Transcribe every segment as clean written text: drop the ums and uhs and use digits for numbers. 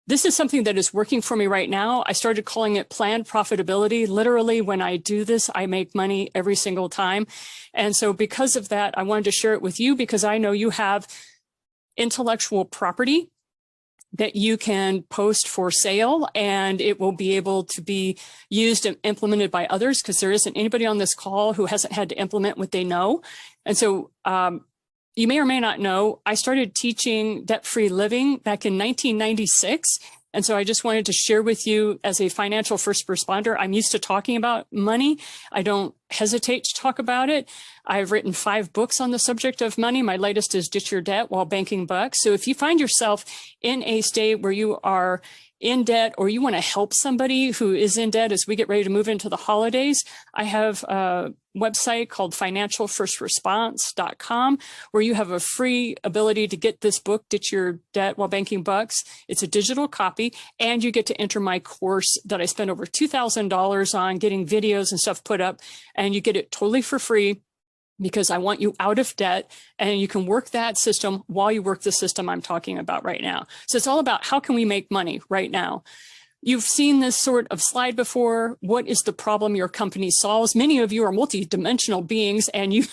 This is something that is working for me right now. I started calling it planned profitability. Literally, when I do this, I make money every single time. And so because of that, I wanted to share it with you because I know you have intellectual property that you can post for sale, and it will be able to be used and implemented by others, because there isn't anybody on this call who hasn't had to implement what they know. And so you may or may not know, I started teaching debt-free living back in 1996. And so I just wanted to share with you, as a financial first responder, I'm used to talking about money. I don't hesitate to talk about it. I've written 5 books on the subject of money. My latest is Ditch Your Debt While Banking Bucks. So if you find yourself in a state where you are in debt, or you want to help somebody who is in debt as we get ready to move into the holidays, I have a website called financialfirstresponse.com, where you have a free ability to get this book, Ditch Your Debt While Banking Bucks. It's a digital copy, and you get to enter my course that I spent over $2,000 on getting videos and stuff put up, and you get it totally for free, because I want you out of debt, and you can work that system while you work the system I'm talking about right now. So it's all about how can we make money right now. You've seen this sort of slide before. What is the problem your company solves? Many of you are multidimensional beings, and you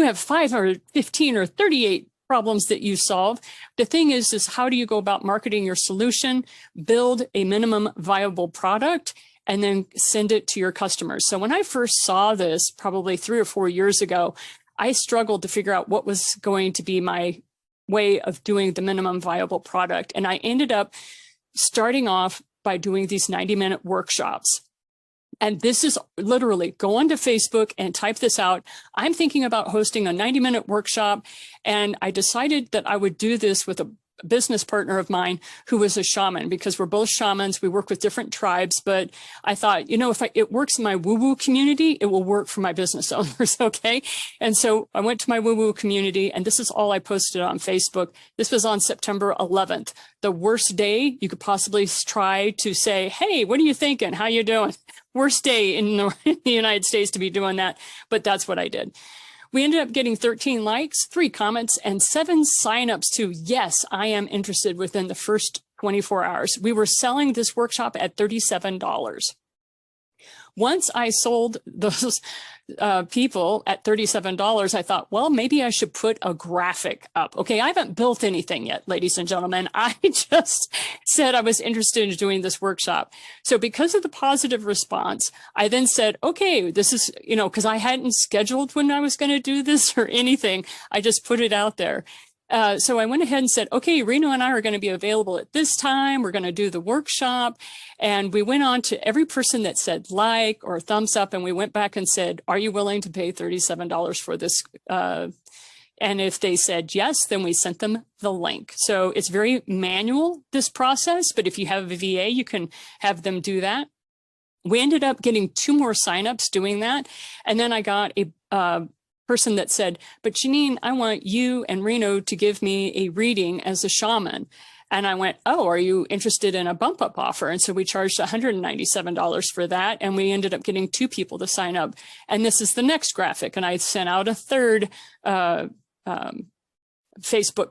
have 5 or 15 or 38 problems that you solve. The thing is how do you go about marketing your solution, build a minimum viable product, and then send it to your customers? So when I first saw this, probably 3 or 4 years ago, I struggled to figure out what was going to be my way of doing the minimum viable product. And I ended up starting off by doing these 90-minute workshops. And this is literally, go onto Facebook and type this out. I'm thinking about hosting a 90-minute workshop. And I decided that I would do this with a business partner of mine who was a shaman, because we're both shamans. We work with different tribes, but I thought, you know, if it works in my woo-woo community, it will work for my business owners. Okay. And so I went to my woo-woo community, and this is all I posted on Facebook. This was on September 11th, the worst day you could possibly try to say, hey, what are you thinking? How you doing? Worst day in the United States to be doing that. But that's what I did. We ended up getting 13 likes, 3 comments, and 7 signups to yes, I am interested within the first 24 hours. We were selling this workshop at $37. Once I sold those people at $37, I thought, well, maybe I should put a graphic up. Okay, I haven't built anything yet, ladies and gentlemen. I just said I was interested in doing this workshop. So because of the positive response, I then said, okay, this is, you know, because I hadn't scheduled when I was going to do this or anything. I just put it out there. So I went ahead and said, okay, Reno and I are going to be available at this time. We're going to do the workshop. And we went on to every person that said like or thumbs up. And we went back and said, are you willing to pay $37 for this? And if they said yes, then we sent them the link. So it's very manual, this process. But if you have a VA, you can have them do that. We ended up getting 2 more signups doing that. And then I got a person that said, but Janine, I want you and Reno to give me a reading as a shaman. And I went, oh, are you interested in a bump up offer? And so we charged $197 for that. And we ended up getting 2 people to sign up. And this is the next graphic. And I sent out a third Facebook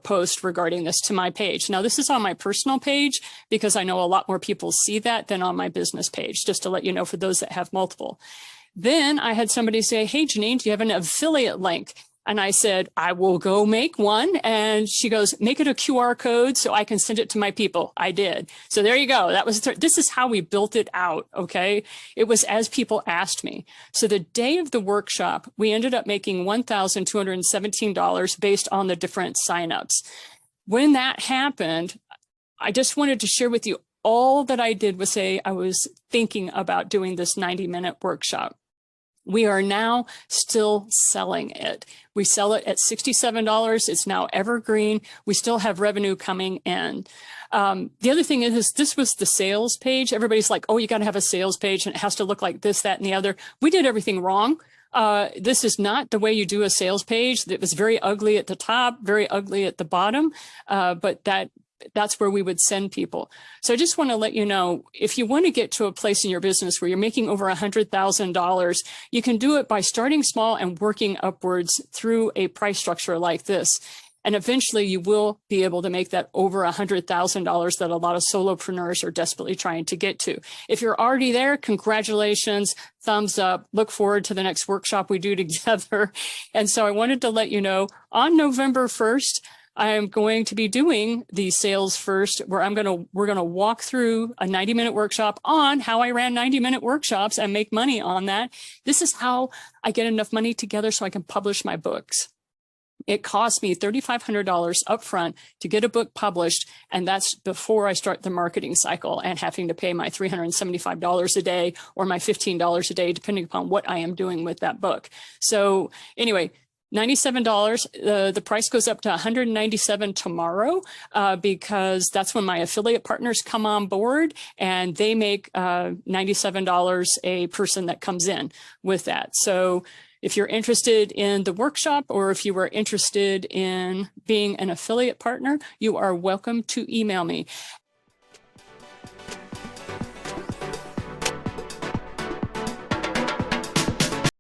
post regarding this to my page. Now, this is on my personal page because I know a lot more people see that than on my business page, just to let you know for those that have multiple. Then I had somebody say, hey, Janine, do you have an affiliate link? And I said, I will go make one. And she goes, make it a QR code so I can send it to my people. I did. So there you go. That was, this is how we built it out. Okay. It was as people asked me. So the day of the workshop, we ended up making $1,217 based on the different signups. When that happened, I just wanted to share with you all that I did was say I was thinking about doing this 90-minute workshop. We are now still selling it. We sell it at $67. It's now evergreen. We still have revenue coming in. The other thing is this was the sales page. Everybody's like, oh, you got to have a sales page and it has to look like this, that, and the other. We did everything wrong. This is not the way you do a sales page. It was very ugly at the top, very ugly at the bottom, but that's where we would send people. So I just want to let you know, if you want to get to a place in your business where you're making over $100,000, you can do it by starting small and working upwards through a price structure like this. And eventually you will be able to make that over $100,000 that a lot of solopreneurs are desperately trying to get to. If you're already there, congratulations, thumbs up, look forward to the next workshop we do together. And so I wanted to let you know on November 1st, I am going to be doing the Sales First, where we're going to walk through a 90-minute workshop on how I ran 90-minute workshops and make money on that. This is how I get enough money together so I can publish my books. It cost me $3,500 upfront to get a book published, and that's before I start the marketing cycle and having to pay my $375 a day or my $15 a day, depending upon what I am doing with that book. So anyway, $97. The price goes up to $197 tomorrow because that's when my affiliate partners come on board, and they make $97 a person that comes in with that. So if you're interested in the workshop, or if you are interested in being an affiliate partner, you are welcome to email me.